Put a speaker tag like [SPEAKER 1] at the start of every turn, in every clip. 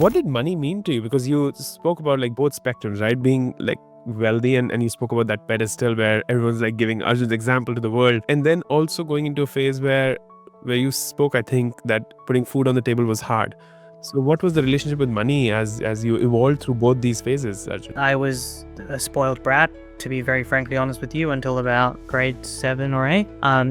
[SPEAKER 1] what did money mean to you? Because you spoke about like both spectrums, right? Being like wealthy and you spoke about that pedestal where everyone's like giving Arjun's example to the world, and then also going into a phase where you spoke, I think, that putting food on the table was hard. So what was the relationship with money as you evolved through both these phases, Arjun?
[SPEAKER 2] I was a spoiled brat, to be very frankly honest with you, until about grade 7 or 8.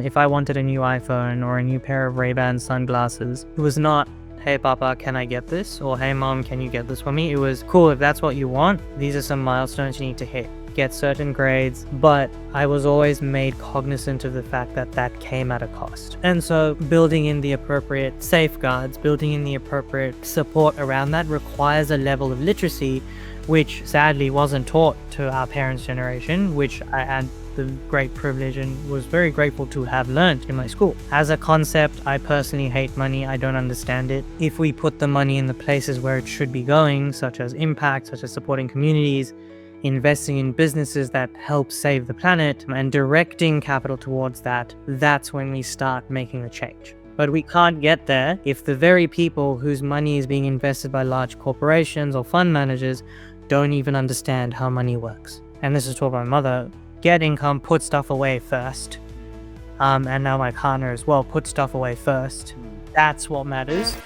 [SPEAKER 2] If I wanted a new iPhone or a new pair of Ray-Ban sunglasses, it was not, hey Papa, can I get this? Or hey Mom, can you get this for me? It was, cool, if that's what you want, these are some milestones you need to hit. Get certain grades, but I was always made cognizant of the fact that that came at a cost. And so building in the appropriate safeguards, building in the appropriate support around that requires a level of literacy, which sadly wasn't taught to our parents' generation, which I had the great privilege and was very grateful to have learned in my school. As a concept, I personally hate money. I don't understand it. If we put the money in the places where it should be going, such as impact, such as supporting communities, investing in businesses that help save the planet, and directing capital towards that, that's when we start making a change. But we can't get there if the very people whose money is being invested by large corporations or fund managers don't even understand how money works. And this is taught by my mother. Get income, put stuff away first. And now my partner as well, put stuff away first. That's what matters.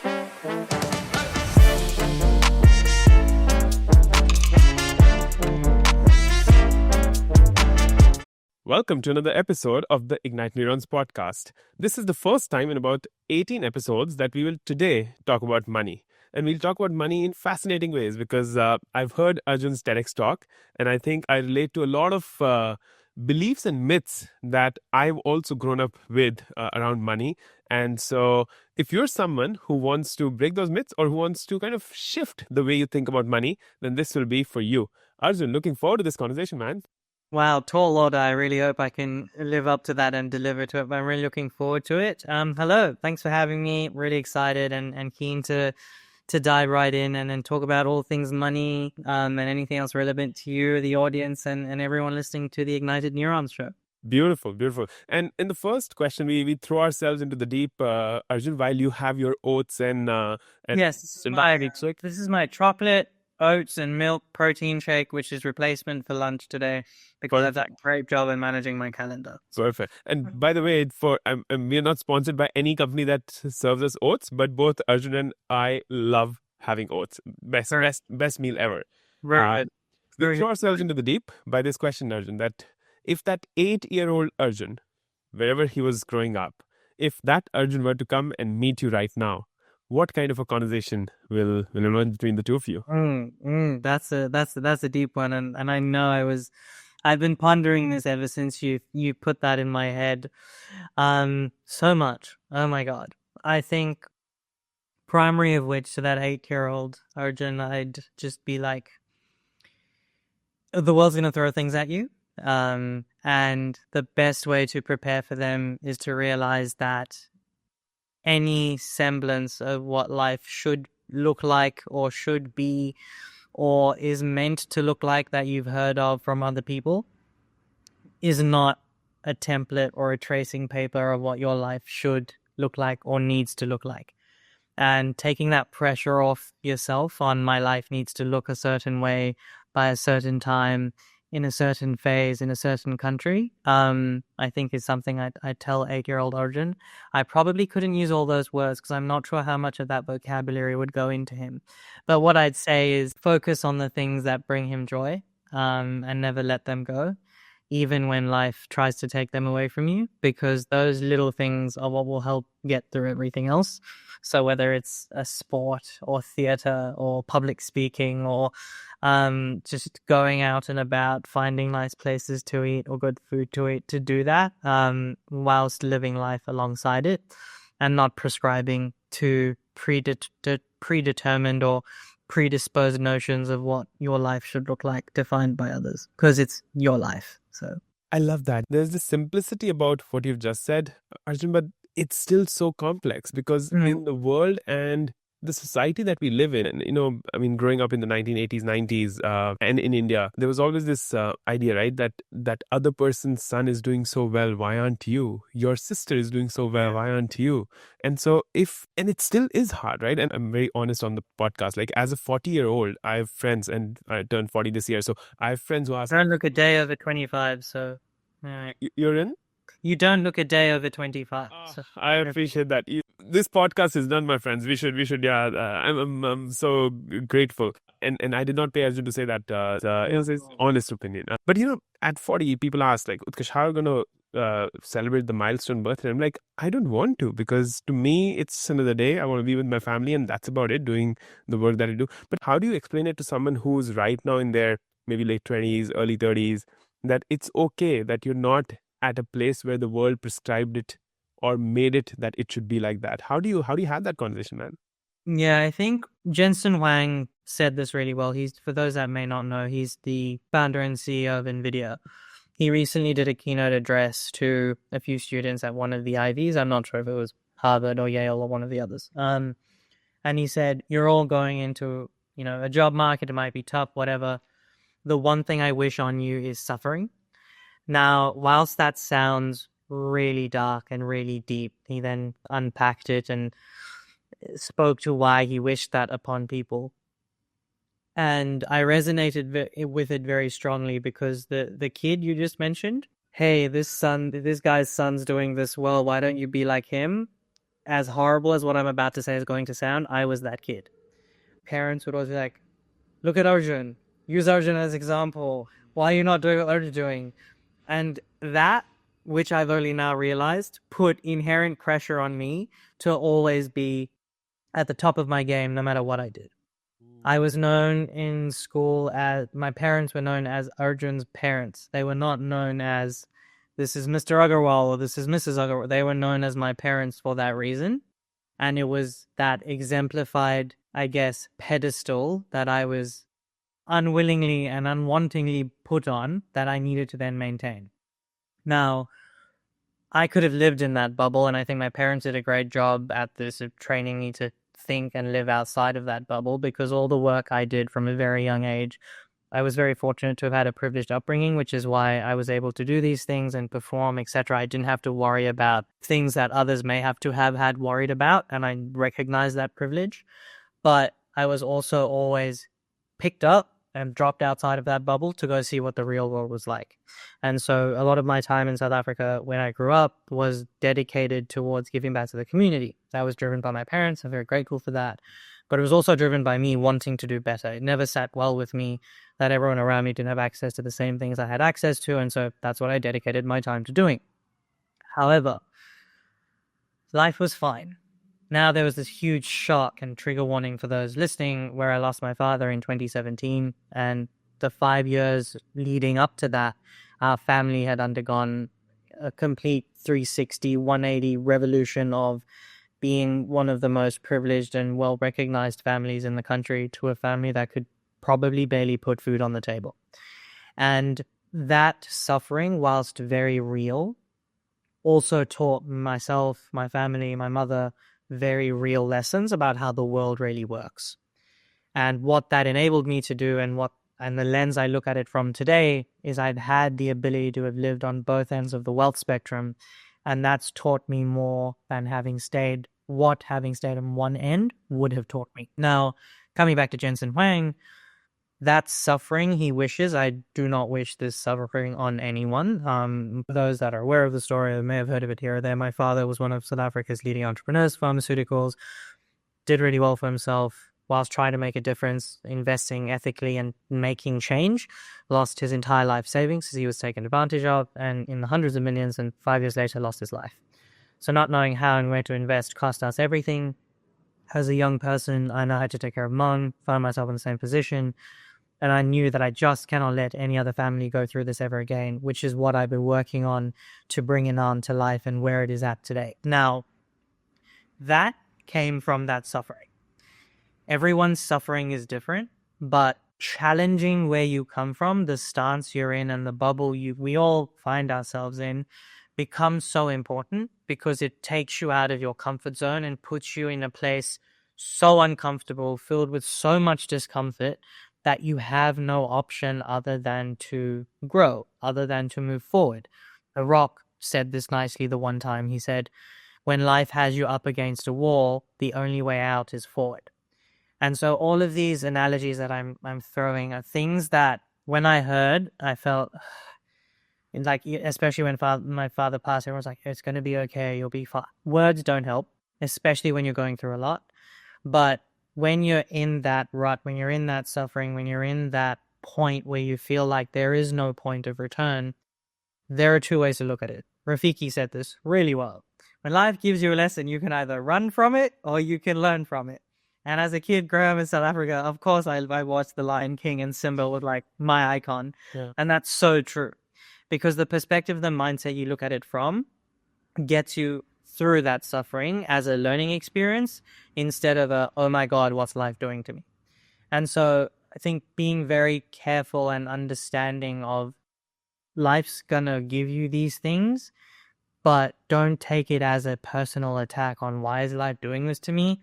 [SPEAKER 1] Welcome to another episode of the Ignited Neurons podcast. This is the first time in about 18 episodes that we will today talk about money. And we'll talk about money in fascinating ways because I've heard Arjun's TEDx talk, and I think I relate to a lot of beliefs and myths that I've also grown up with around money. And so if you're someone who wants to break those myths or who wants to kind of shift the way you think about money, then this will be for you. Arjun, looking forward to this conversation, man.
[SPEAKER 2] Wow, tall order. I really hope I can live up to that and deliver to it, but I'm really looking forward to it. Hello, thanks for having me. Really excited and keen to dive right in and talk about all things money and anything else relevant to you, the audience, and everyone listening to the Ignited Neurons show.
[SPEAKER 1] Beautiful, beautiful. And in the first question, we throw ourselves into the deep, Arjun, while you have your oats and
[SPEAKER 2] yes, this is my chocolate, oats and milk protein shake, which is replacement for lunch today because I've done a great job in managing my calendar.
[SPEAKER 1] Perfect. And by the way, we are not sponsored by any company that serves us oats, but both Arjun and I love having oats. Best meal ever.
[SPEAKER 2] Very good.
[SPEAKER 1] We throw ourselves into the deep by this question, Arjun, that if that 8-year-old Arjun, wherever he was growing up, if that Arjun were to come and meet you right now, what kind of a conversation will emerge between the two of you?
[SPEAKER 2] That's a deep one, and I know I've been pondering this ever since you put that in my head, so much. Oh my God! I think primary of which to that 8-year-old Arjun, I'd just be like, the world's gonna throw things at you, and the best way to prepare for them is to realize that any semblance of what life should look like or should be or is meant to look like that you've heard of from other people is not a template or a tracing paper of what your life should look like or needs to look like. And taking that pressure off yourself on my life needs to look a certain way by a certain time in a certain phase, in a certain country, I think is something I'd tell 8-year-old Arjun. I probably couldn't use all those words because I'm not sure how much of that vocabulary would go into him. But what I'd say is focus on the things that bring him joy, and never let them go, even when life tries to take them away from you, because those little things are what will help get through everything else. So whether it's a sport or theater or public speaking or just going out and about, finding nice places to eat or good food to eat, to do that whilst living life alongside it and not prescribing to predetermined or predisposed notions of what your life should look like defined by others, because it's your life. So
[SPEAKER 1] I love that. There's this simplicity about what you've just said, Arjun, but it's still so complex because in the world and the society that we live in, and I mean, growing up in the 1980s, 90s, and in India, there was always this idea, right, that other person's son is doing so well, why aren't you? Your sister is doing so well, why aren't you? And so and it still is hard, right? And I'm very honest on the podcast. Like, as a 40-year-old, I have friends, and I turned 40 this year, so I have friends who ask,
[SPEAKER 2] Don't look a day over 25, so
[SPEAKER 1] you're in?
[SPEAKER 2] you don't look a day over 25. So.
[SPEAKER 1] I appreciate that. This podcast is done, my friends. We should. Yeah. I'm so grateful. And I did not pay Arjun to say that. It was his honest opinion. But at 40, people ask like, Utkarsh, how are you gonna celebrate the milestone birthday? I'm like, I don't want to, because to me it's another day. I want to be with my family, and that's about it. Doing the work that I do. But how do you explain it to someone who's right now in their maybe late 20s, early 30s, that it's okay that you're not at a place where the world prescribed it or made it that it should be like that? How do you have that conversation, man?
[SPEAKER 2] Yeah, I think Jensen Huang said this really well. For those that may not know, he's the founder and CEO of NVIDIA. He recently did a keynote address to a few students at one of the Ivies. I'm not sure if it was Harvard or Yale or one of the others. And he said, you're all going into, a job market. It might be tough, whatever. The one thing I wish on you is suffering. Now, whilst that sounds really dark and really deep, he then unpacked it and spoke to why he wished that upon people. And I resonated with it very strongly, because the kid you just mentioned, hey, this guy's son's doing this well, why don't you be like him? As horrible as what I'm about to say is going to sound, I was that kid. Parents would always be like, look at Arjun, use Arjun as example. Why are you not doing what Arjun's doing? And that, which I've only now realized, put inherent pressure on me to always be at the top of my game no matter what I did. I was known in school my parents were known as Arjun's parents. They were not known as, this is Mr. Agarwal or this is Mrs. Agarwal. They were known as my parents for that reason. And it was that exemplified, I guess, pedestal that I was unwillingly and unwantingly put on that I needed to then maintain. Now, I could have lived in that bubble, and I think my parents did a great job at this, of training me to think and live outside of that bubble, because all the work I did from a very young age, I was very fortunate to have had a privileged upbringing, which is why I was able to do these things and perform, etc. I didn't have to worry about things that others may have to have had worried about, and I recognize that privilege. But I was also always picked up and dropped outside of that bubble to go see what the real world was like. And so a lot of my time in South Africa when I grew up was dedicated towards giving back to the community. That was driven by my parents. I'm very grateful for that. But it was also driven by me wanting to do better. It never sat well with me that everyone around me didn't have access to the same things I had access to. And so that's what I dedicated my time to doing. However, life was fine. Now there was this huge shock and trigger warning for those listening, where I lost my father in 2017, and the 5 years leading up to that, our family had undergone a complete 360, 180 revolution of being one of the most privileged and well-recognized families in the country to a family that could probably barely put food on the table. And that suffering, whilst very real, also taught myself, my family, my mother, very real lessons about how the world really works. And what that enabled me to do, and the lens I look at it from today, is I'd had the ability to have lived on both ends of the wealth spectrum, and that's taught me more than having stayed on one end would have taught me. Now, coming back to Jensen Huang, that suffering he wishes, I do not wish this suffering on anyone. Those that are aware of the story may have heard of it here or there. My father was one of South Africa's leading entrepreneurs, pharmaceuticals, did really well for himself whilst trying to make a difference, investing ethically and making change. Lost his entire life savings as he was taken advantage of, and in the hundreds of millions, and 5 years later lost his life. So not knowing how and where to invest cost us everything. As a young person, I know how to take care of mom, found myself in the same position. And I knew that I just cannot let any other family go through this ever again, which is what I've been working on to bring it on to life and where it is at today. Now, that came from that suffering. Everyone's suffering is different, but challenging where you come from, the stance you're in, and the bubble we all find ourselves in becomes so important, because it takes you out of your comfort zone and puts you in a place so uncomfortable, filled with so much discomfort that you have no option other than to grow, other than to move forward. The Rock said this nicely the one time. He said, when life has you up against a wall, the only way out is forward. And so all of these analogies that I'm throwing are things that when I heard, I felt like, especially when my father passed, everyone's like, it's going to be okay, you'll be fine. Words don't help, especially when you're going through a lot. But when you're in that rut, when you're in that suffering, when you're in that point where you feel like there is no point of return, there are two ways to look at it. Rafiki said this really well. When life gives you a lesson, you can either run from it or you can learn from it. And as a kid growing up in South Africa, of course, I watched The Lion King, and Simba was like my icon.
[SPEAKER 1] Yeah.
[SPEAKER 2] And that's so true. Because the perspective, the mindset you look at it from gets you through that suffering as a learning experience instead of a, oh my God, what's life doing to me? And so I think being very careful and understanding of life's gonna give you these things, but don't take it as a personal attack on why is life doing this to me.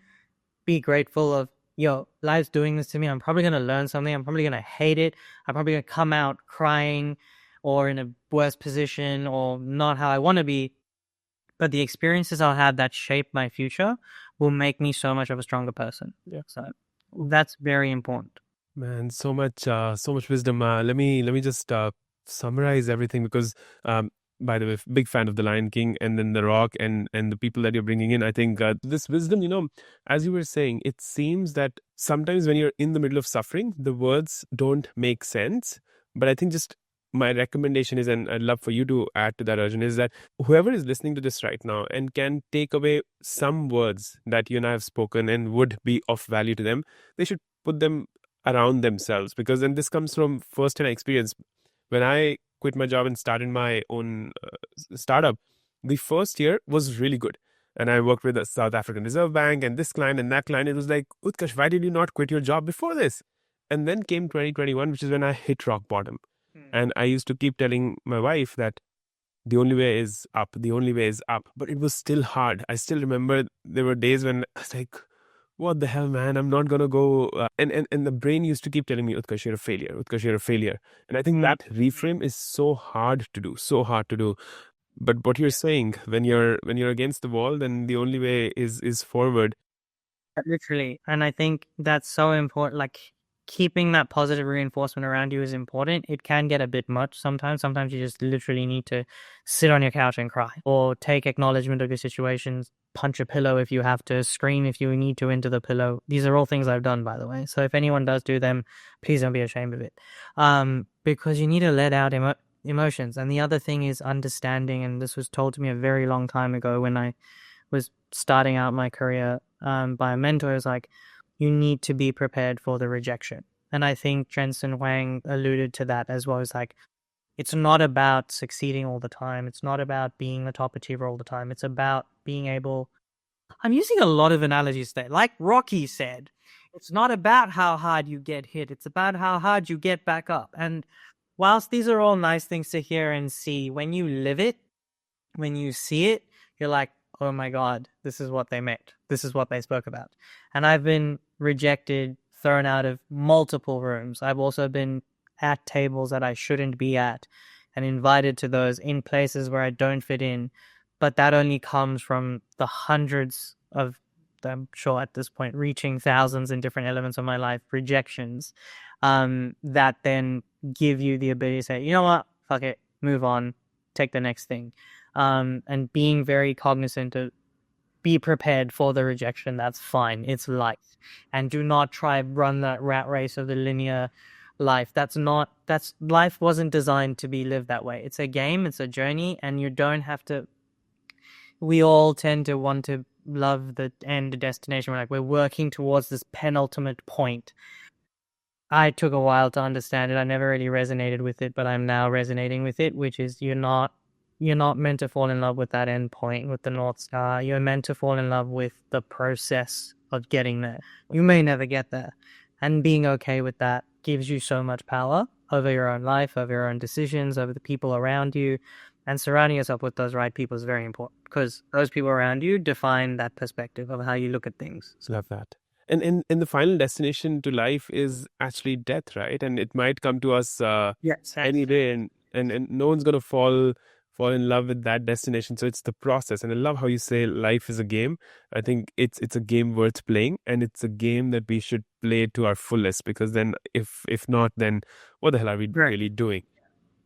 [SPEAKER 2] Be grateful of, yo, life's doing this to me. I'm probably going to learn something. I'm probably going to hate it. I'm probably going to come out crying or in a worse position or not how I want to be. But the experiences I'll have that shape my future will make me so much of a stronger person.
[SPEAKER 1] Yeah.
[SPEAKER 2] So that's very important.
[SPEAKER 1] Man, so much wisdom. Let me just summarize everything because, by the way, big fan of The Lion King and then The Rock and the people that you're bringing in. I think this wisdom, as you were saying, it seems that sometimes when you're in the middle of suffering, the words don't make sense. But I think just my recommendation is, and I'd love for you to add to that, Arjun, is that whoever is listening to this right now and can take away some words that you and I have spoken and would be of value to them, they should put them around themselves, because then this comes from first-hand experience. When I quit my job and started my own startup, the first year was really good. And I worked with the South African Reserve Bank and this client and that client. It was like, Utkarsh, why did you not quit your job before this? And then came 2021, which is when I hit rock bottom. And I used to keep telling my wife that the only way is up, the only way is up. But it was still hard. I still remember there were days when I was like, what the hell, man, I'm not going to go. And the brain used to keep telling me, Utkarsh, you're a failure. Utkarsh, you're a failure. And I think that reframe is so hard to do. But what you're saying, when you're against the wall, then the only way is forward.
[SPEAKER 2] Literally. And I think that's so important. Like, keeping that positive reinforcement around you is important. It can get a bit much sometimes. Sometimes you just literally need to sit on your couch and cry, or take acknowledgement of your situations, punch a pillow if you have to, scream if you need to into the pillow. These are all things I've done, by the way. So if anyone does do them, please don't be ashamed of it. Because you need to let out emotions. And the other thing is understanding, and this was told to me a very long time ago when I was starting out my career by a mentor. Is like, you need to be prepared for the rejection. And I think Jensen Huang alluded to that as well. It's like, it's not about succeeding all the time. It's not about being the top achiever all the time. It's about being able... I'm using a lot of analogies there. Like Rocky said, it's not about how hard you get hit. It's about how hard you get back up. And whilst these are all nice things to hear and see, when you live it, when you see it, you're like, oh my God, this is what they meant. This is what they spoke about. And I've been rejected, thrown out of multiple rooms. I've also been at tables that I shouldn't be at and invited to those in places where I don't fit in. But that only comes from the hundreds of, I'm sure at this point, reaching thousands in different elements of my life, rejections, that then give you the ability to say, you know what, fuck it, move on, take the next thing. And being very cognizant of, be prepared for the rejection. That's fine. It's life. And do not try run that rat race of the linear life. Life wasn't designed to be lived that way. It's a game, it's a journey, and you don't have to... We all tend to want to love the end destination. We're working towards this penultimate point. I took a while to understand it. I never really resonated with it, but I'm now resonating with it, which is you're not meant to fall in love with that end point, with the North Star. You're meant to fall in love with the process of getting there. You may never get there. And being okay with that gives you so much power over your own life, over your own decisions, over the people around you. And surrounding yourself with those right people is very important, because those people around you define that perspective of how you look at things.
[SPEAKER 1] Love that. and the final destination to life is actually death, right? And it might come to us
[SPEAKER 2] Yes.
[SPEAKER 1] any day, and no one's gonna fall in love with that destination. So it's the process. And I love how you say life is a game. I think it's a game worth playing, and it's a game that we should play to our fullest, because then if not, then what the hell are we
[SPEAKER 2] Right.
[SPEAKER 1] really doing?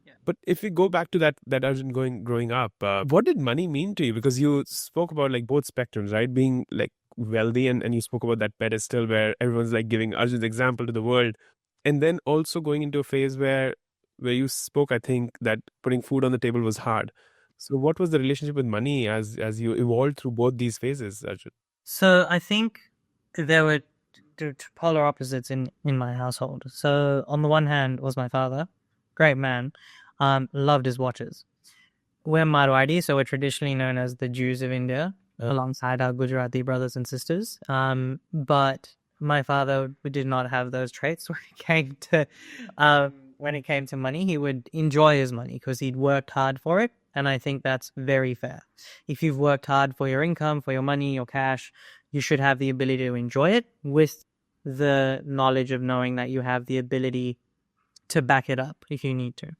[SPEAKER 2] Yeah.
[SPEAKER 1] But if we go back to that Arjun growing up, what did money mean to you? Because you spoke about like both spectrums, right? Being like wealthy, and you spoke about that pedestal where everyone's like giving Arjun's example to the world. And then also going into a phase where you spoke, I think, that putting food on the table was hard. So what was the relationship with money as you evolved through both these phases, Arjun?
[SPEAKER 2] So I think there were two polar opposites in my household. So on the one hand was my father, great man, loved his watches. We're Marwadi, so we're traditionally known as the Jews of India, alongside our Gujarati brothers and sisters. But my father did not have those traits when it came to money. He would enjoy his money because he'd worked hard for it, and I think that's very fair. If you've worked hard for your income, for your money, your cash, you should have the ability to enjoy it with the knowledge of knowing that you have the ability to back it up if you need to.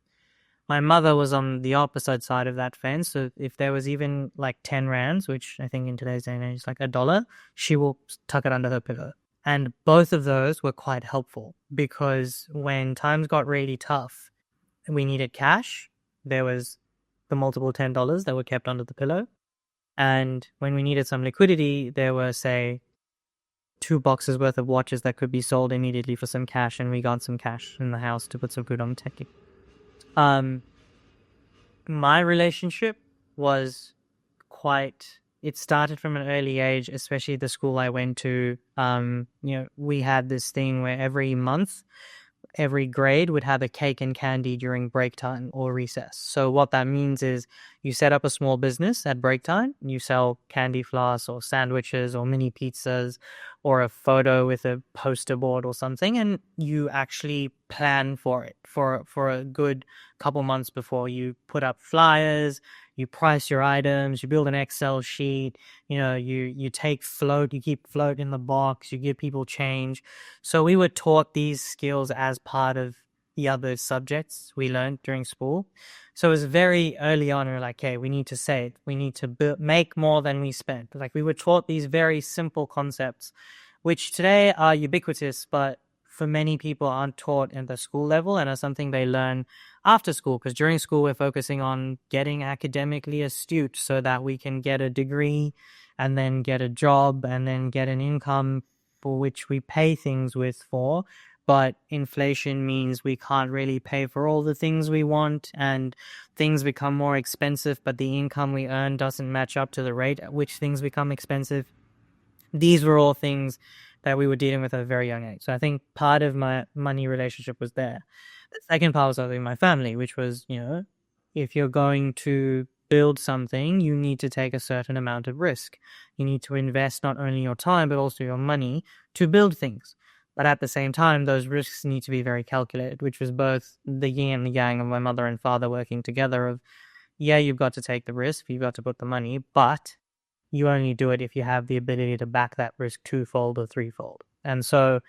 [SPEAKER 2] My mother was on the opposite side of that fence. So if there was even like 10 rands, which I think in today's day and age is like $1, she will tuck it under her pillow. And both of those were quite helpful because when times got really tough, we needed cash. There was the multiple $10 that were kept under the pillow. And when we needed some liquidity, there were, say, 2 boxes worth of watches that could be sold immediately for some cash, and we got some cash in the house to put some food on the table. My relationship was it started from an early age, especially the school I went to. We had this thing where every month, every grade would have a cake and candy during break time or recess. So what that means is you set up a small business at break time. You sell candy floss or sandwiches or mini pizzas or a photo with a poster board or something, and you actually plan for it for a good couple months before. You put up flyers, you price your items, you build an Excel sheet, you take float, you keep float in the box, you give people change. So we were taught these skills as part of the other subjects we learned during school. So it was very early on, we were like, okay, we need to save, we need to make more than we spend. Like we were taught these very simple concepts, which today are ubiquitous, but for many people aren't taught at the school level and are something they learn after school, because during school we're focusing on getting academically astute so that we can get a degree and then get a job and then get an income for which we pay things for. But inflation means we can't really pay for all the things we want, and things become more expensive, but the income we earn doesn't match up to the rate at which things become expensive. These were all things that we were dealing with at a very young age. So I think part of my money relationship was there. The second part was obviously my family, which was, if you're going to build something, you need to take a certain amount of risk. You need to invest not only your time, but also your money to build things. But at the same time, those risks need to be very calculated, which was both the yin and the yang of my mother and father working together of, yeah, you've got to take the risk, you've got to put the money, but you only do it if you have the ability to back that risk twofold or threefold. And so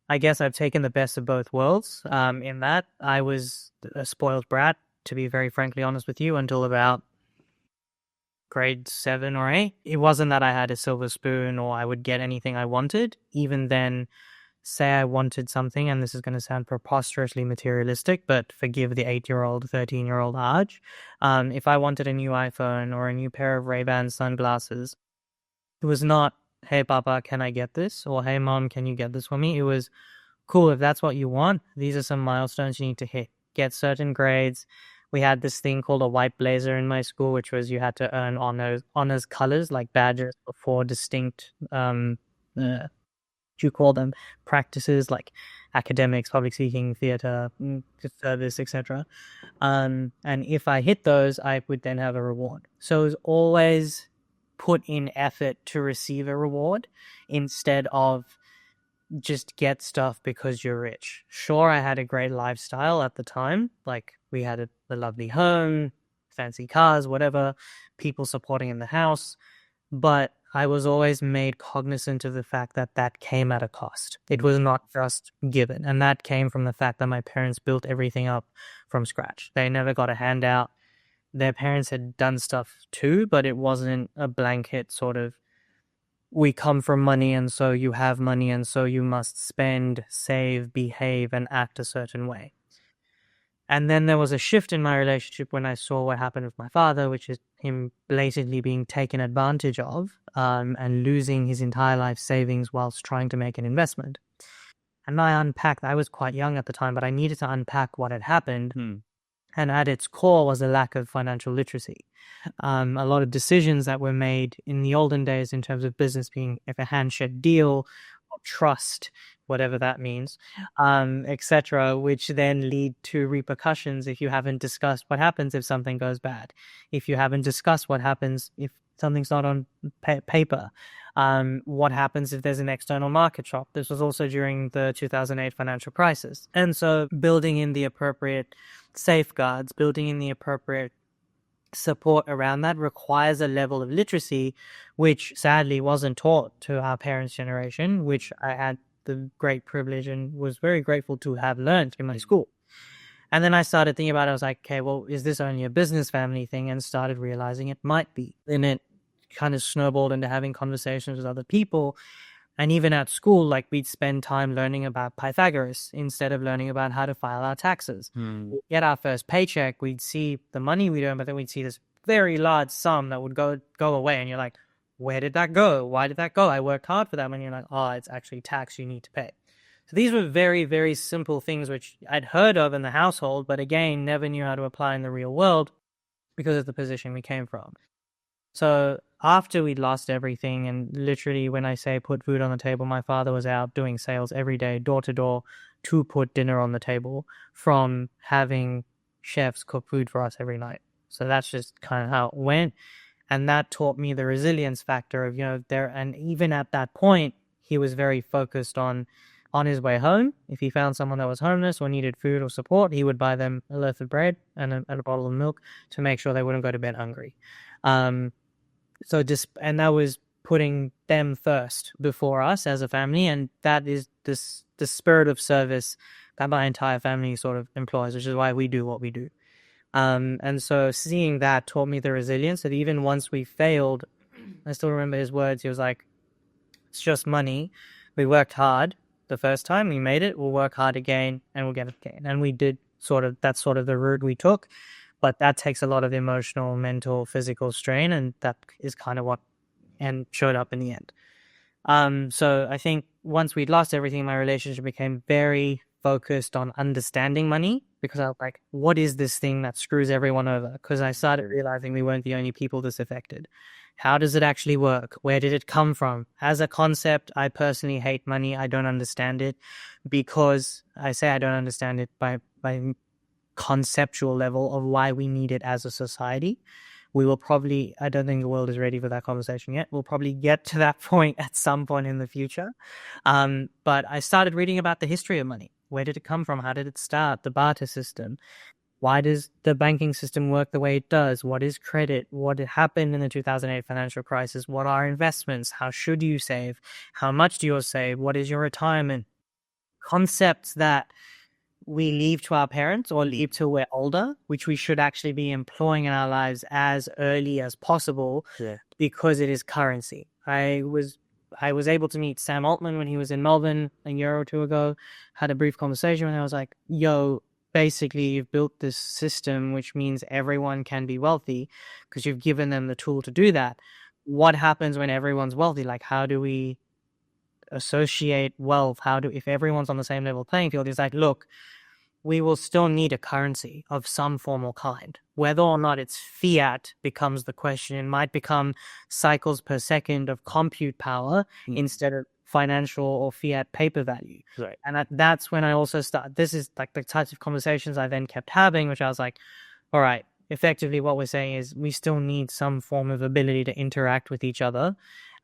[SPEAKER 2] I guess I've taken the best of both worlds. In that, I was a spoiled brat, to be very frankly honest with you, until about grade 7 or 8. It wasn't that I had a silver spoon or I would get anything I wanted. Even then, say I wanted something, and this is going to sound preposterously materialistic, but forgive the 8-year-old, 13-year-old Arj. If I wanted a new iPhone or a new pair of Ray-Ban sunglasses, it was not, hey, Papa, can I get this? Or, hey, Mom, can you get this for me? It was, cool, if that's what you want, these are some milestones you need to hit. Get certain grades. We had this thing called a white blazer in my school, which was you had to earn honors colors, like badges for 4 distinct, you call them, practices like academics, public speaking, theater, service, etc. And if I hit those, I would then have a reward. So it was always put in effort to receive a reward instead of just get stuff because you're rich. Sure, I had a great lifestyle at the time. Like we had a lovely home, fancy cars, whatever, people supporting in the house. but I was always made cognizant of the fact that that came at a cost. It was not just given. And that came from the fact that my parents built everything up from scratch. They never got a handout. Their parents had done stuff too, but it wasn't a blanket sort of, we come from money and so you have money and so you must spend, save, behave, and act a certain way. And then there was a shift in my relationship when I saw what happened with my father, which is him blatantly being taken advantage of and losing his entire life savings whilst trying to make an investment. And I unpacked, I was quite young at the time, but I needed to unpack what had happened. And at its core was a lack of financial literacy. A lot of decisions that were made in the olden days in terms of business being if a handshake deal, or trust, whatever that means, etc., which then lead to repercussions if you haven't discussed what happens if something goes bad, if you haven't discussed what happens if something's not on paper, what happens if there's an external market shock. This was also during the 2008 financial crisis. And so building in the appropriate safeguards, building in the appropriate support around that requires a level of literacy, which sadly wasn't taught to our parents' generation, which I had the great privilege and was very grateful to have learned in my school. And then I started thinking about it. I was like, okay, well, is this only a business family thing? And started realizing it might be. Then it kind of snowballed into having conversations with other people. And even at school, like we'd spend time learning about Pythagoras instead of learning about how to file our taxes. We'd get our first paycheck, we'd see the money we'd earn, but then we'd see this very large sum that would go away. And you're like, where did that go? Why did that go? I worked hard for that money. And you're like, oh, it's actually tax you need to pay. So these were very, very simple things which I'd heard of in the household, but again, never knew how to apply in the real world because of the position we came from. So after we'd lost everything, and literally when I say put food on the table, my father was out doing sales every day, door to door, to put dinner on the table from having chefs cook food for us every night. So that's just kind of how it went. And that taught me the resilience factor of, and even at that point, he was very focused on his way home. If he found someone that was homeless or needed food or support, he would buy them a loaf of bread and a bottle of milk to make sure they wouldn't go to bed hungry. And that was putting them first before us as a family. And that is the spirit of service that my entire family sort of employs, which is why we do what we do. And so seeing that taught me the resilience that even once we failed, I still remember his words. He was like, it's just money. We worked hard the first time, we made it, we'll work hard again and we'll get it again. And we did that's sort of the route we took. But that takes a lot of emotional, mental, physical strain, and that is kind of what showed up in the end. So I think once we'd lost everything, my relationship became very focused on understanding money, because I was like, what is this thing that screws everyone over? Because I started realizing we weren't the only people this affected. How does it actually work? Where did it come from? As a concept, I personally hate money. I don't understand it, because I say I don't understand it by conceptual level of why we need it as a society. We will probably, I don't think the world is ready for that conversation yet. We'll probably get to that point at some point in the future. But I started reading about the history of money. Where did it come from? How did it start? The barter system. Why does the banking system work the way it does? What is credit? What happened in the 2008 financial crisis? What are investments? How should you save? How much do you save? What is your retirement? Concepts that we leave to our parents or leave till we're older, which we should actually be employing in our lives as early as possible, because it is currency. I was able to meet Sam Altman when he was in Melbourne a year or two ago, had a brief conversation, and I was like, yo, basically you've built this system which means everyone can be wealthy because you've given them the tool to do that. What happens when everyone's wealthy? Like, how do we associate wealth? If everyone's on the same level playing field, it's like, look, we will still need a currency of some form or kind. Whether or not it's fiat becomes the question. It might become cycles per second of compute power instead of financial or fiat paper value.
[SPEAKER 1] Right.
[SPEAKER 2] And that's when I also this is like the types of conversations I then kept having, which I was like, all right, effectively what we're saying is we still need some form of ability to interact with each other.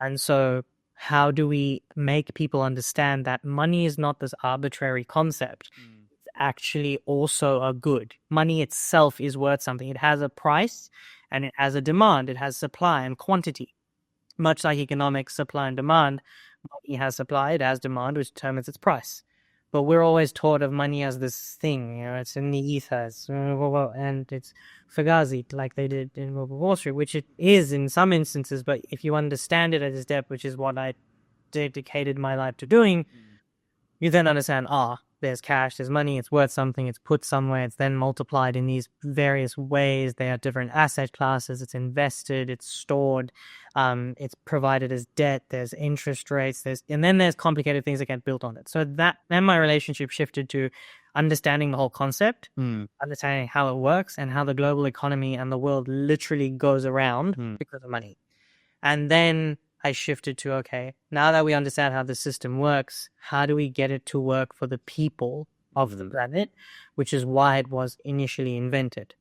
[SPEAKER 2] And so how do we make people understand that money is not this arbitrary concept? It's actually also a good. Money itself is worth something. It has a price and it has a demand. It has supply and quantity. much like economics, supply and demand, money has supply, it has demand, which determines its price. But we're always taught of money as this thing, it's in the ethers, and it's fugazi, like they did in Wall Street, which it is in some instances. But if you understand it at its depth, which is what I dedicated my life to doing, you then understand, there's cash, there's money, it's worth something, it's put somewhere, it's then multiplied in these various ways. They are different asset classes, it's invested, it's stored, it's provided as debt, there's interest rates, and then there's complicated things that get built on it. So then my relationship shifted to understanding the whole concept, understanding how it works and how the global economy and the world literally goes around because of money. And then I shifted to, okay, now that we understand how the system works, how do we get it to work for the people of the planet, which is why it was initially invented.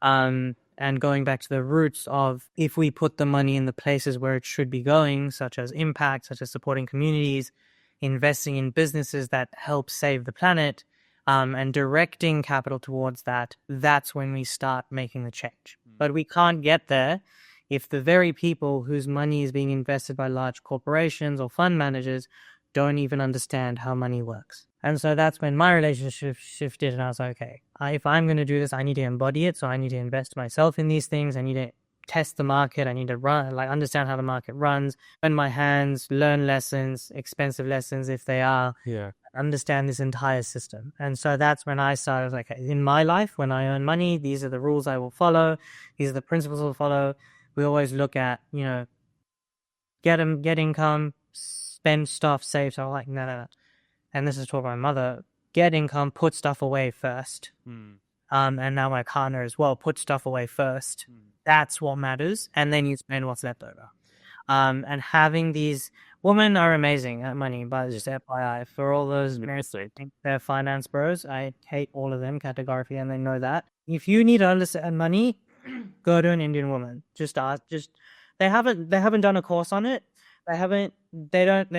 [SPEAKER 2] And going back to the roots of, if we put the money in the places where it should be going, such as impact, such as supporting communities, investing in businesses that help save the planet, and directing capital towards that, that's when we start making the change. But we can't get there if the very people whose money is being invested by large corporations or fund managers don't even understand how money works. And so that's when my relationship shifted, and I was like, okay, if I'm going to do this, I need to embody it. So I need to invest myself in these things. I need to test the market. I need to understand how the market runs, burn my hands, learn lessons, expensive lessons if they are, understand this entire system. And so that's when I started, like, in my life, when I earn money, these are the rules I will follow. These are the principles I will follow. We always look at, get income, spend stuff, save. So I'm like, no. And this is taught by my mother. Get income, put stuff away first. And now my partner as well, put stuff away first. That's what matters. And then you spend what's left over. And having these women are amazing at money, but just FYI, for all those I think they're finance bros, I hate all of them categorically, and they know that. If you need to understand money, go to an Indian woman. Just ask. They haven't done a course on it. They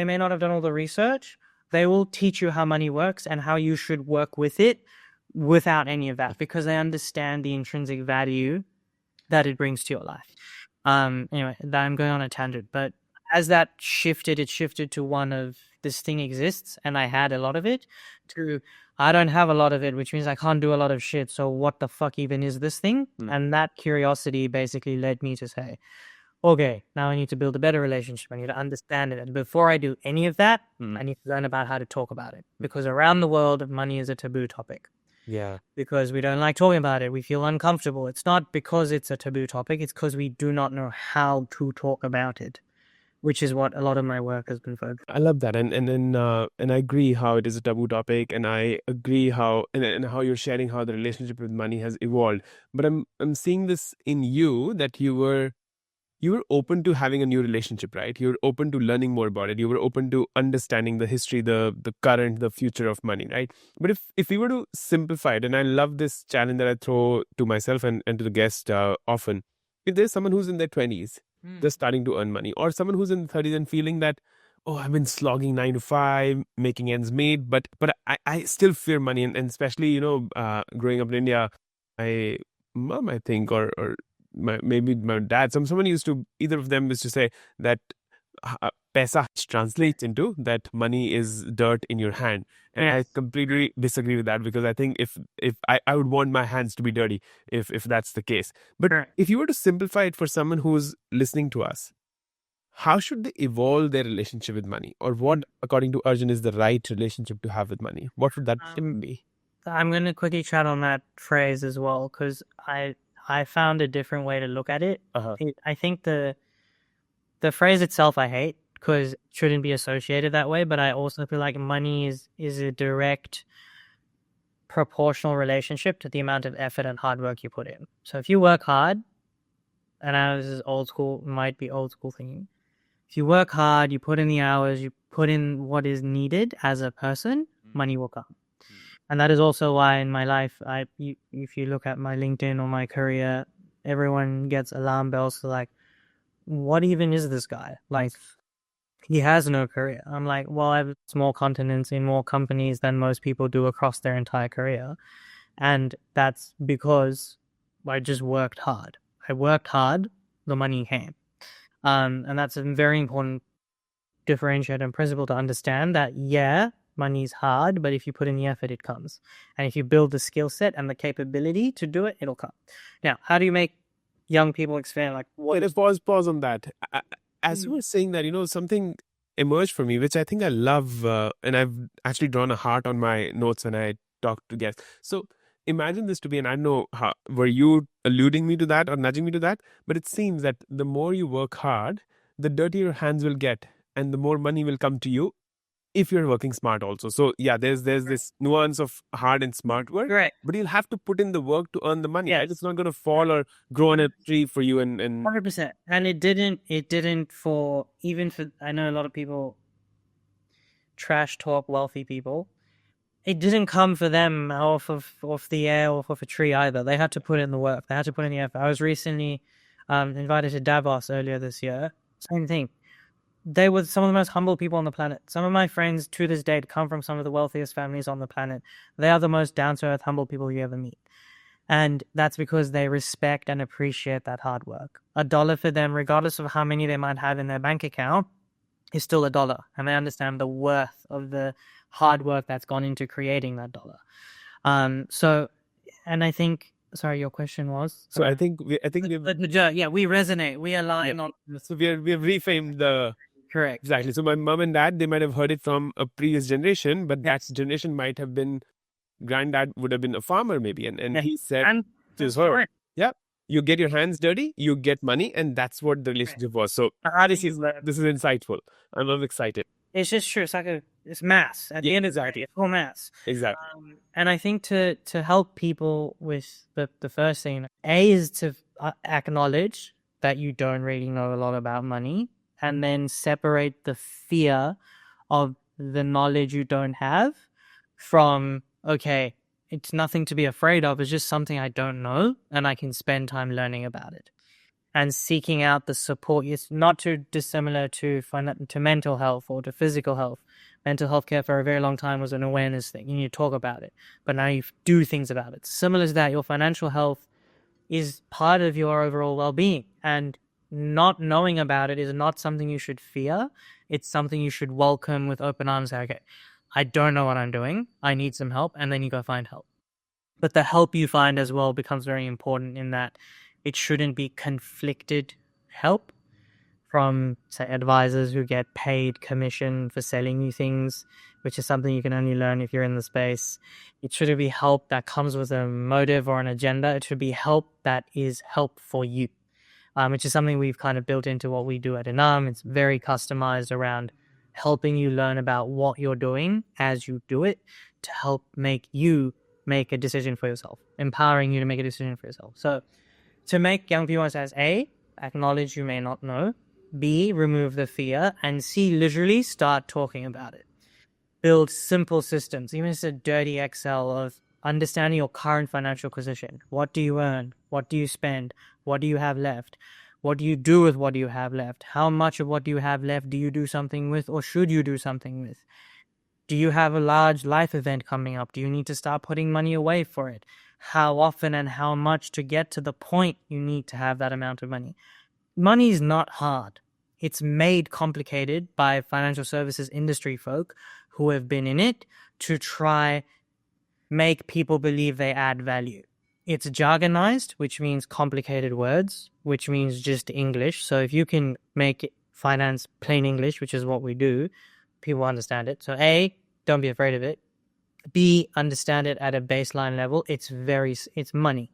[SPEAKER 2] may not have done all the research. They will teach you how money works and how you should work with it without any of that, because they understand the intrinsic value that it brings to your life. Anyway, I'm going on a tangent, but as that shifted, it shifted to one of, this thing exists and I had a lot of it, to I don't have a lot of it, which means I can't do a lot of shit. So what the fuck even is this thing? And that curiosity basically led me to say, okay, now I need to build a better relationship. I need to understand it. And before I do any of that, I need to learn about how to talk about it. Because around the world, money is a taboo topic.
[SPEAKER 1] Yeah.
[SPEAKER 2] Because we don't like talking about it. We feel uncomfortable. It's not because it's a taboo topic. It's because we do not know how to talk about it, which is what a lot of my work has been focused.
[SPEAKER 1] I love that, and I agree how it is a taboo topic, and I agree how and how you're sharing how the relationship with money has evolved. But I'm seeing this in you, that you were open to having a new relationship, right? You're open to learning more about it. You were open to understanding the history, the current, the future of money, right? But if we were to simplify it, and I love this challenge that I throw to myself and to the guest often, if there's someone who's in their 20s, they're starting to earn money, or someone who's in 30s and feeling that, oh, I've been slogging 9 to 5, making ends meet, but I still fear money, and especially growing up in India, my mom, I think, or maybe my dad, someone used to, either of them used to say that paisa translates into that money is dirt in your hand. And I completely disagree with that, because I think if I would want my hands to be dirty if that's the case. But if you were to simplify it for someone who's listening to us, how should they evolve their relationship with money? Or what, according to Arjun, is the right relationship to have with money? What would that be?
[SPEAKER 2] I'm going to quickly chat on that phrase as well, because I found a different way to look at it. I think the phrase itself I hate, because it shouldn't be associated that way, but I also feel like money is a direct proportional relationship to the amount of effort and hard work you put in. So if you work hard, and I know this is old school, might be old school thinking, if you work hard, you put in the hours, you put in what is needed as a person, money will come. And that is also why in my life, if you look at my LinkedIn or my career, everyone gets alarm bells for like, what even is this guy? Like, he has no career. I'm like, well, I have small continents in more companies than most people do across their entire career. And that's because I just worked hard. I worked hard, the money came. And that's a very important differentiator and principle to understand that, money's hard, but if you put in the effort, it comes. And if you build the skill set and the capability to do it, it'll come. Now, how do you make young people expand? Like,
[SPEAKER 1] Wait, pause on that. As you were saying that, something emerged for me, which I think I love, and I've actually drawn a heart on my notes when I talk to guests. So imagine this to be, and I don't know were you alluding me to that or nudging me to that, but it seems that the more you work hard, the dirtier your hands will get, and the more money will come to you if you're working smart also. So yeah, there's this nuance of hard and smart work,
[SPEAKER 2] Correct.
[SPEAKER 1] but you'll have to put in the work to earn the money. Right?
[SPEAKER 2] Yes.
[SPEAKER 1] It's not going to fall or grow on a tree for you. And
[SPEAKER 2] 100%. And it didn't for, I know a lot of people trash talk wealthy people. It didn't come for them off the air, off of a tree either. They had to put in the work. They had to put in the effort. I was recently invited to Davos earlier this year. Same thing. They were some of the most humble people on the planet. Some of my friends to this day come from some of the wealthiest families on the planet. They are the most down-to-earth, humble people you ever meet. And that's because they respect and appreciate that hard work. $1 for them, regardless of how many they might have in their bank account, is still $1. And they understand the worth of the hard work that's gone into creating that dollar. And I think, sorry, your question was?
[SPEAKER 1] So I think we
[SPEAKER 2] resonate. We align on.
[SPEAKER 1] So we've reframed the.
[SPEAKER 2] Correct.
[SPEAKER 1] Exactly. So my mom and dad, they might have heard it from a previous generation, but that generation might have been, granddad would have been a farmer maybe. And he said to his her, you get your hands dirty, you get money. And that's what the relationship was. So this is insightful. I'm excited.
[SPEAKER 2] It's just true. It's maths. At the end, it's all maths.
[SPEAKER 1] Exactly.
[SPEAKER 2] And I think to help people with the first thing, A, is to acknowledge that you don't really know a lot about money, and then separate the fear of the knowledge you don't have from, okay, it's nothing to be afraid of. It's just something I don't know, and I can spend time learning about it. And seeking out the support. It's not too dissimilar to mental health or to physical health. Mental health care for a very long time was an awareness thing. You need to talk about it. But now you do things about it. Similar to that, your financial health is part of your overall well-being. And not knowing about it is not something you should fear. It's something you should welcome with open arms. Say, okay, I don't know what I'm doing. I need some help. And then you go find help. But the help you find as well becomes very important in that it shouldn't be conflicted help from, say, advisors who get paid commission for selling you things, which is something you can only learn if you're in the space. It shouldn't be help that comes with a motive or an agenda. It should be help that is help for you, which is something we've kind of built into what we do at Inam. It's very customized around helping you learn about what you're doing as you do it to help make you make a decision for yourself, empowering you to make a decision for yourself. So to make young people as A, acknowledge you may not know, B, remove the fear, and C, literally start talking about it. Build simple systems, even if it's a dirty Excel of understanding your current financial position. What do you earn? What do you spend? What do you have left? What do you do with what you have left? How much of what do you have left do you do something with, or should you do something with? Do you have a large life event coming up? Do you need to start putting money away for it? How often and how much to get to the point you need to have that amount of money? Money is not hard. It's made complicated by financial services industry folk who have been in it to try make people believe they add value. It's jargonized, which means complicated words, which means just English. So if you can make finance plain English, which is what we do, people understand it. So A, don't be afraid of it. B, understand it at a baseline level. It's money.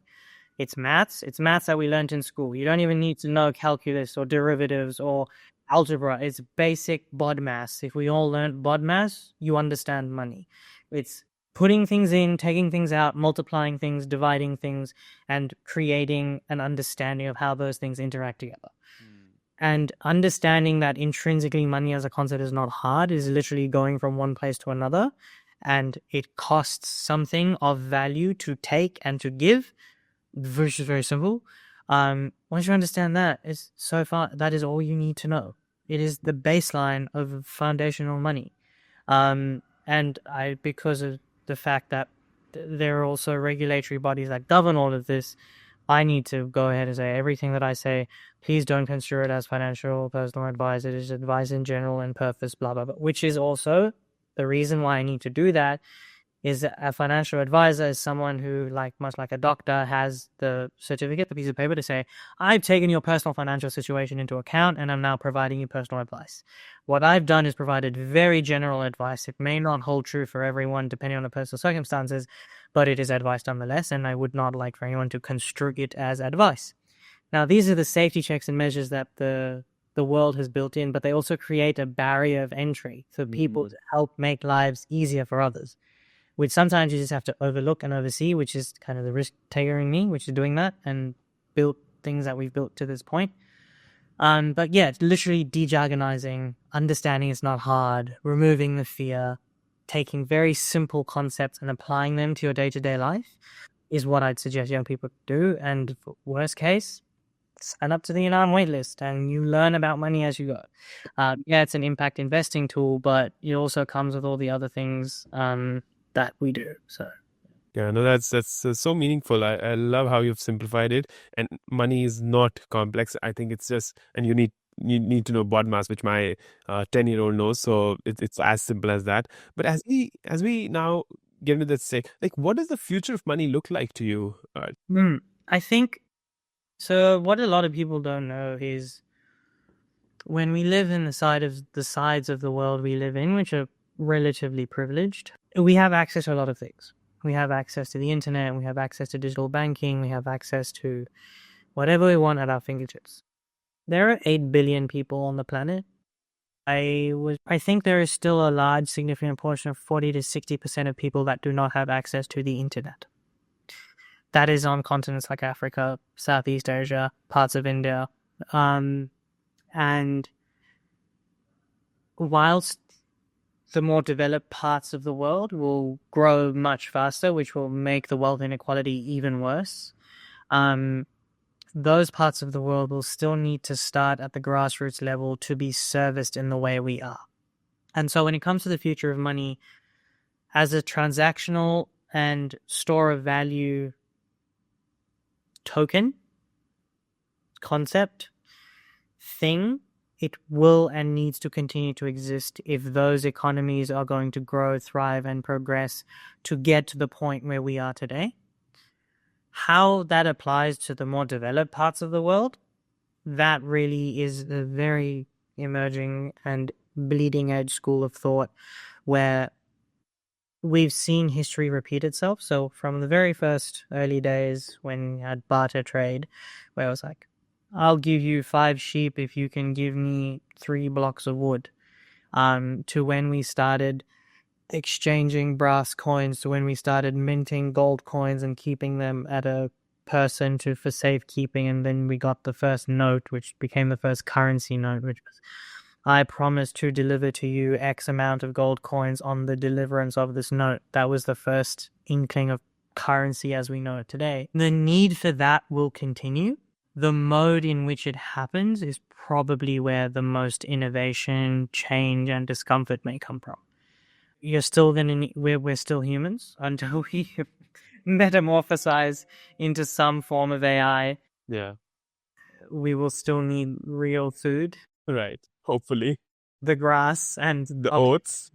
[SPEAKER 2] It's maths. It's maths that we learned in school. You don't even need to know calculus or derivatives or algebra. It's basic BODMAS. If we all learned BODMAS, you understand money. It's putting things in, taking things out, multiplying things, dividing things, and creating an understanding of how those things interact together. And understanding that intrinsically money as a concept is not hard, is literally going from one place to another, and it costs something of value to take and to give, which is very simple. Once you understand that, that is all you need to know. It is the baseline of foundational money. Because of the fact that there are also regulatory bodies that govern all of this, I need to go ahead and say everything that I say, please don't construe it as financial or personal advice. It is advice in general and purpose, blah, blah, blah, which is also the reason why I need to do that is a financial advisor is someone who, like much like a doctor, has the certificate, the piece of paper to say, I've taken your personal financial situation into account and I'm now providing you personal advice. What I've done is provided very general advice. It may not hold true for everyone depending on the personal circumstances, but it is advice nonetheless, and I would not like for anyone to construe it as advice. Now, these are the safety checks and measures that the world has built in, but they also create a barrier of entry for people to help make lives easier for others, which sometimes you just have to overlook and oversee, which is kind of the risk taker in me, which is doing that and build things that we've built to this point. But yeah, it's literally de-jargonizing, understanding it's not hard, removing the fear, taking very simple concepts and applying them to your day-to-day life is what I'd suggest young people do. And for worst case, sign up to the Inan waitlist and you learn about money as you go. Yeah, it's an impact investing tool, but it also comes with all the other things that we do. So
[SPEAKER 1] yeah, no, that's so meaningful. I love how you've simplified it. And money is not complex. I think it's just, and you need to know BODMAS, which my 10-year-old knows. So it's as simple as that. But as we now get into this, say, like, what does the future of money look like to you?
[SPEAKER 2] I think so. What a lot of people don't know is when we live in the sides of the world we live in, which are relatively privileged, we have access to a lot of things. We have access to the internet, we have access to digital banking, we have access to whatever we want at our fingertips. There are 8 billion people on the planet. I think there is still a large, significant portion of 40 to 60% of people that do not have access to the internet. That is on continents like Africa, Southeast Asia, parts of India. And whilst the more developed parts of the world will grow much faster, which will make the wealth inequality even worse, those parts of the world will still need to start at the grassroots level to be serviced in the way we are. And so when it comes to the future of money, as a transactional and store of value token, concept, thing, it will and needs to continue to exist if those economies are going to grow, thrive, and progress to get to the point where we are today. How that applies to the more developed parts of the world, that really is a very emerging and bleeding edge school of thought where we've seen history repeat itself. So from the very first early days when you had barter trade, where it was like, I'll give you 5 sheep if you can give me 3 blocks of wood, to when we started exchanging brass coins, to when we started minting gold coins and keeping them at a person for safekeeping, and then we got the first note, which became the first currency note, which was, I promise to deliver to you X amount of gold coins on the deliverance of this note. That was the first inkling of currency as we know it today. The need for that will continue. The mode in which it happens is probably where the most innovation, change, and discomfort may come from. You're still we're still humans until we metamorphosize into some form of AI.
[SPEAKER 1] Yeah.
[SPEAKER 2] We will still need real food.
[SPEAKER 1] Right. Hopefully.
[SPEAKER 2] The grass and
[SPEAKER 1] the oats.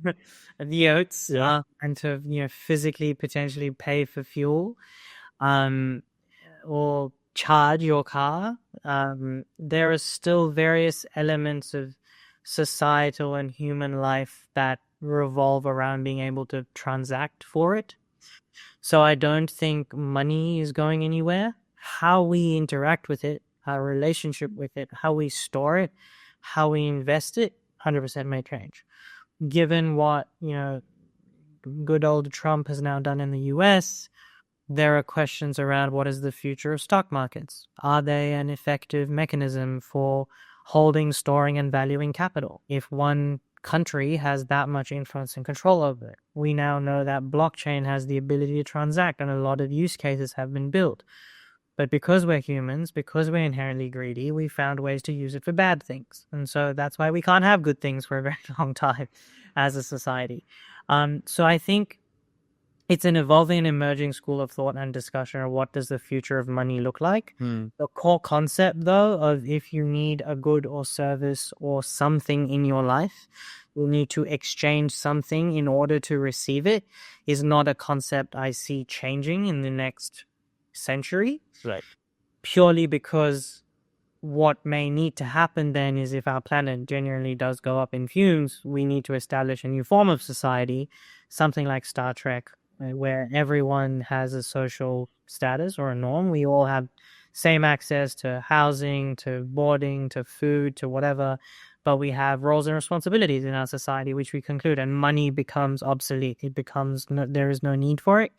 [SPEAKER 2] The oats.
[SPEAKER 1] Yeah.
[SPEAKER 2] And to physically potentially pay for fuel. Or charge your car. There are still various elements of societal and human life that revolve around being able to transact for it. So I don't think money is going anywhere. How we interact with it, our relationship with it, how we store it, how we invest it, 100% may change. Given what, good old Trump has now done in the US, there are questions around what is the future of stock markets. Are they an effective mechanism for holding, storing, and valuing capital? If one country has that much influence and control over it, we now know that blockchain has the ability to transact, and a lot of use cases have been built. But because we're humans, because we're inherently greedy, we found ways to use it for bad things. And so that's why we can't have good things for a very long time as a society. So I think it's an evolving and emerging school of thought and discussion of what does the future of money look like. The core concept, though, of if you need a good or service or something in your life, you'll need to exchange something in order to receive it, is not a concept I see changing in the next century.
[SPEAKER 1] Right.
[SPEAKER 2] Purely because what may need to happen then is if our planet genuinely does go up in fumes, we need to establish a new form of society, something like Star Trek, where everyone has a social status or a norm. We all have same access to housing, to boarding, to food, to whatever, but we have roles and responsibilities in our society, which we conclude, and money becomes obsolete. It becomes, there is no need for it.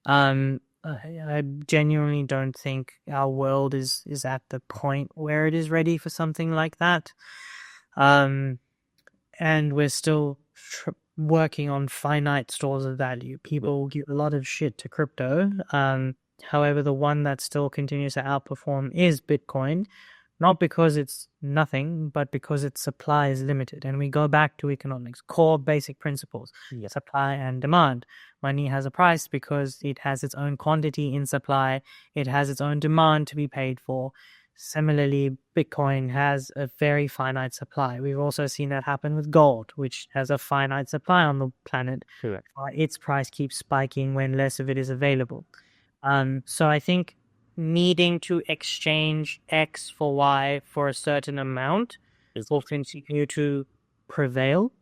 [SPEAKER 2] I genuinely don't think our world is at the point where it is ready for something like that. And we're still working on finite stores of value. People give a lot of shit to crypto. However, the one that still continues to outperform is Bitcoin, not because it's nothing, but because its supply is limited. And we go back to economics, core basic principles, supply and demand. Money has a price because it has its own quantity in supply. It has its own demand to be paid for. Similarly, Bitcoin has a very finite supply. We've also seen that happen with gold, which has a finite supply on the planet.
[SPEAKER 1] Correct.
[SPEAKER 2] Its price keeps spiking when less of it is available. So I think needing to exchange X for Y for a certain amount will continue to prevail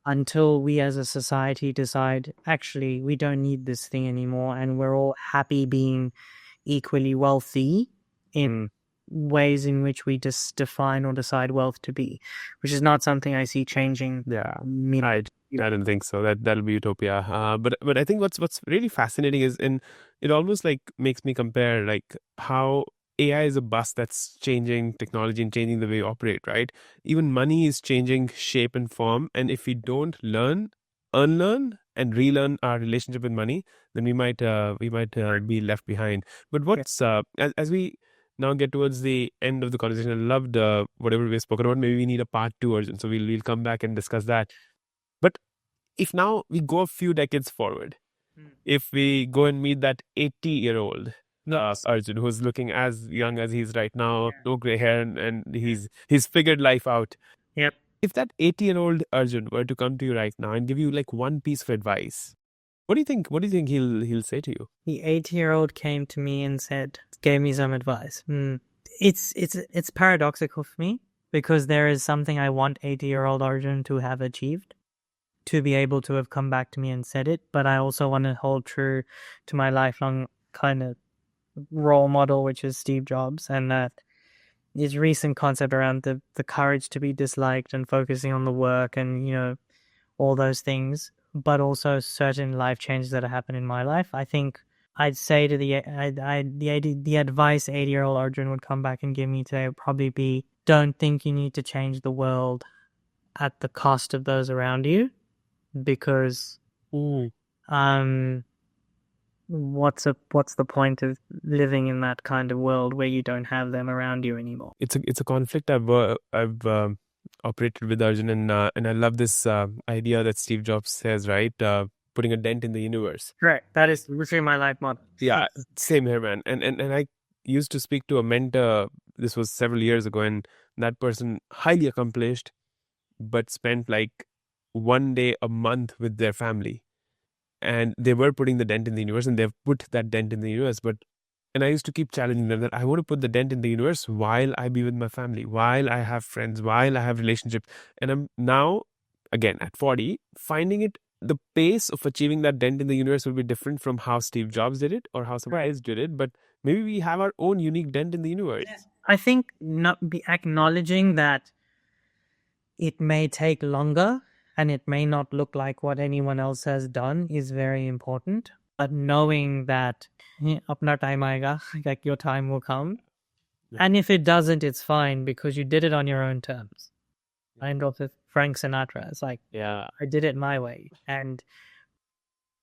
[SPEAKER 2] until we as a society decide, actually, we don't need this thing anymore, and we're all happy being equally wealthy in ways in which we just define or decide wealth to be, which is not something I see changing.
[SPEAKER 1] I don't think so. That'll be utopia. But I think what's really fascinating is, and it almost like makes me compare like how AI is a bus that's changing technology and changing the way we operate, right? Even money is changing shape and form, and if we don't unlearn and relearn our relationship with money, then we might be left behind. But what's as we now get towards the end of the conversation, I loved whatever we've spoken about. Maybe we need a part 2, Arjun, so we'll come back and discuss that. But if now we go a few decades forward, if we go and meet that 80-year-old Arjun, who's looking as young as he's right now, no gray hair, and he's figured life out.
[SPEAKER 2] Yep.
[SPEAKER 1] If that 80-year-old Arjun were to come to you right now and give you like one piece of advice, what do you think? What do you think he'll say to you?
[SPEAKER 2] The 80-year-old came to me and gave me some advice. It's paradoxical for me because there is something I want 80-year-old Arjun to have achieved, to be able to have come back to me and said it. But I also want to hold true to my lifelong kind of role model, which is Steve Jobs, and that his recent concept around the courage to be disliked and focusing on the work and, all those things, but also certain life changes that have happened in my life. I think I'd say to the advice 80-year-old Arjun would come back and give me today would probably be, don't think you need to change the world at the cost of those around you, because what's the point of living in that kind of world where you don't have them around you anymore?
[SPEAKER 1] It's a conflict I've operated with, Arjun, and I love this idea that Steve Jobs says, right? Putting a dent in the universe.
[SPEAKER 2] Correct. That is literally my life motto.
[SPEAKER 1] Yeah, same here, man. And I used to speak to a mentor. This was several years ago, and that person, highly accomplished, but spent like one day a month with their family. And they were putting the dent in the universe, and they've put that dent in the universe. And I used to keep challenging them that I want to put the dent in the universe while I be with my family, while I have friends, while I have relationships. And I'm now, again, at 40, finding it, the pace of achieving that dent in the universe will be different from how Steve Jobs did it or how somebody else did it. But maybe we have our own unique dent in the universe.
[SPEAKER 2] I think not be acknowledging that it may take longer and it may not look like what anyone else has done is very important. But knowing that apna time aayega, like your time will come. And if it doesn't, it's fine because you did it on your own terms. And also Frank Sinatra, it's like, I did it my way. And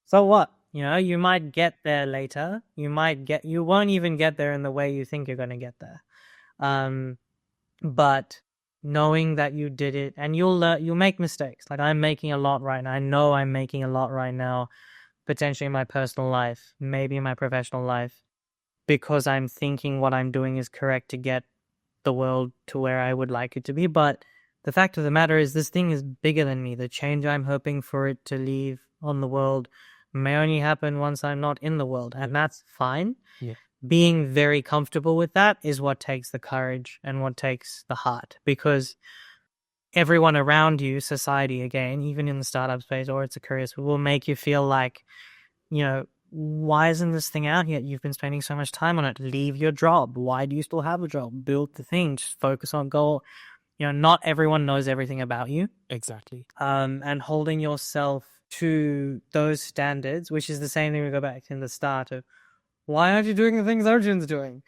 [SPEAKER 2] so what? You might get there later. You won't even get there in the way you think you're going to get there. But knowing that you did it, and you'll make mistakes. Like I'm making a lot right now. I know I'm making a lot right now. potentially in my personal life, maybe in my professional life, because I'm thinking what I'm doing is correct to get the world to where I would like it to be. But the fact of the matter is, this thing is bigger than me. The change I'm hoping for it to leave on the world may only happen once I'm not in the world, and that's fine.
[SPEAKER 1] Yeah.
[SPEAKER 2] Being very comfortable with that is what takes the courage and what takes the heart, because everyone around you, society again, even in the startup space or it's a career, will make you feel like, why isn't this thing out yet? You've been spending so much time on it. Leave your job. Why do you still have a job? Build the thing. Just focus on goal. Not everyone knows everything about you.
[SPEAKER 1] Exactly.
[SPEAKER 2] And holding yourself to those standards, which is the same thing we go back in the start of, why aren't you doing the things Arjun's doing?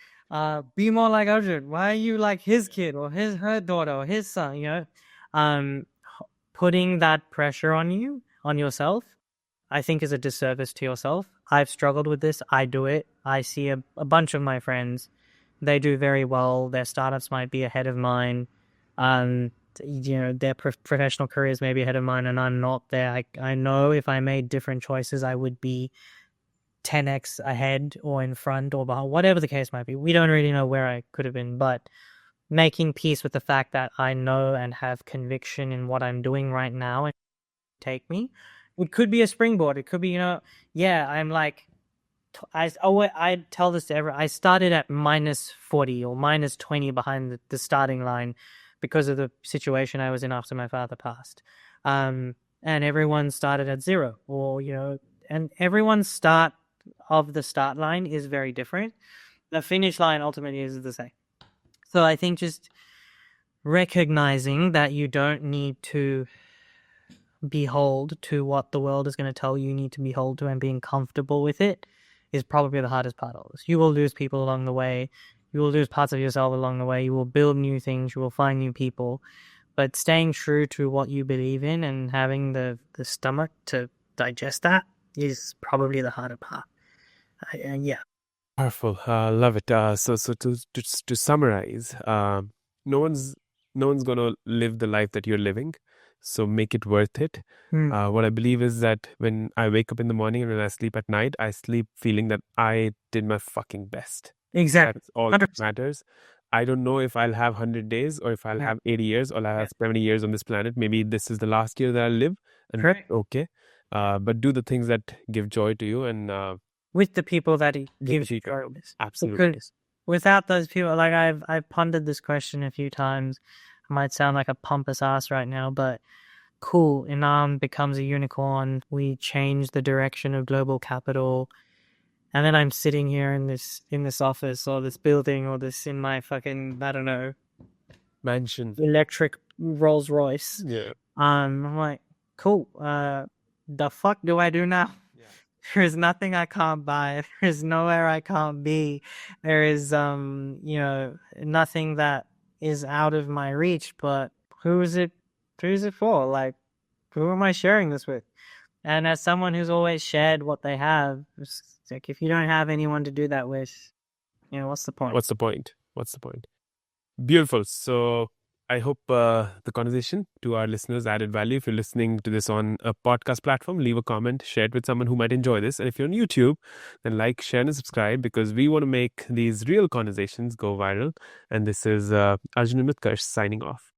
[SPEAKER 2] Be more like Arjun. Why are you like his kid or her daughter or his son? Putting that pressure on yourself, I think is a disservice to yourself. I've struggled with this. I do it. I see a bunch of my friends. They do very well. Their startups might be ahead of mine. Their professional careers may be ahead of mine, and I'm not there. I know if I made different choices, I would be 10x ahead or in front or behind, whatever the case might be. We don't really know where I could have been, but making peace with the fact that I know and have conviction in what I'm doing right now and take me. It could be a springboard. It could be, I'm like, I tell this to everyone. I started at -40 or -20 behind the starting line because of the situation I was in after my father passed. And everyone started at 0 or, and everyone's start of the start line is very different. The finish line ultimately is the same. So I think just recognizing that you don't need to behold to what the world is going to tell you need to behold to, and being comfortable with it is probably the hardest part of this. You will lose people along the way. You will lose parts of yourself along the way. You will build new things. You will find new people. But staying true to what you believe in and having the stomach to digest that is probably the harder part. Yeah.
[SPEAKER 1] Powerful. Love it. So to summarize, no one's gonna live the life that you're living, so make it worth it. What I believe is that when I wake up in the morning and when I sleep at night, I sleep feeling that I did my fucking best.
[SPEAKER 2] Exactly.
[SPEAKER 1] That's all
[SPEAKER 2] 100%.
[SPEAKER 1] that matters. I don't know if I'll have 100 days or if I'll have 80 years or I'll have 70 years on this planet. Maybe this is the last year that I'll live, and
[SPEAKER 2] Correct.
[SPEAKER 1] okay. But do the things that give joy to you, and
[SPEAKER 2] with the people that he gives you joy with.
[SPEAKER 1] Absolutely.
[SPEAKER 2] Because without those people, like I've pondered this question a few times. I might sound like a pompous ass right now, but cool. Inam becomes a unicorn. We change the direction of global capital. And then I'm sitting here in this office or this building or this in my fucking, I don't know,
[SPEAKER 1] mansion,
[SPEAKER 2] electric Rolls Royce.
[SPEAKER 1] Yeah.
[SPEAKER 2] I'm like, cool. The fuck do I do now?
[SPEAKER 1] Yeah.
[SPEAKER 2] There is nothing I can't buy. There is nowhere I can't be. There is nothing that is out of my reach. But who is it for? Like, who am I sharing this with? And as someone who's always shared what they have, it's like, if you don't have anyone to do that with, what's the point?
[SPEAKER 1] What's the point? Beautiful. So I hope the conversation to our listeners added value. If you're listening to this on a podcast platform, leave a comment, share it with someone who might enjoy this. And if you're on YouTube, then like, share, and subscribe, because we want to make these real conversations go viral. And this is Arjun and Utkarsh signing off.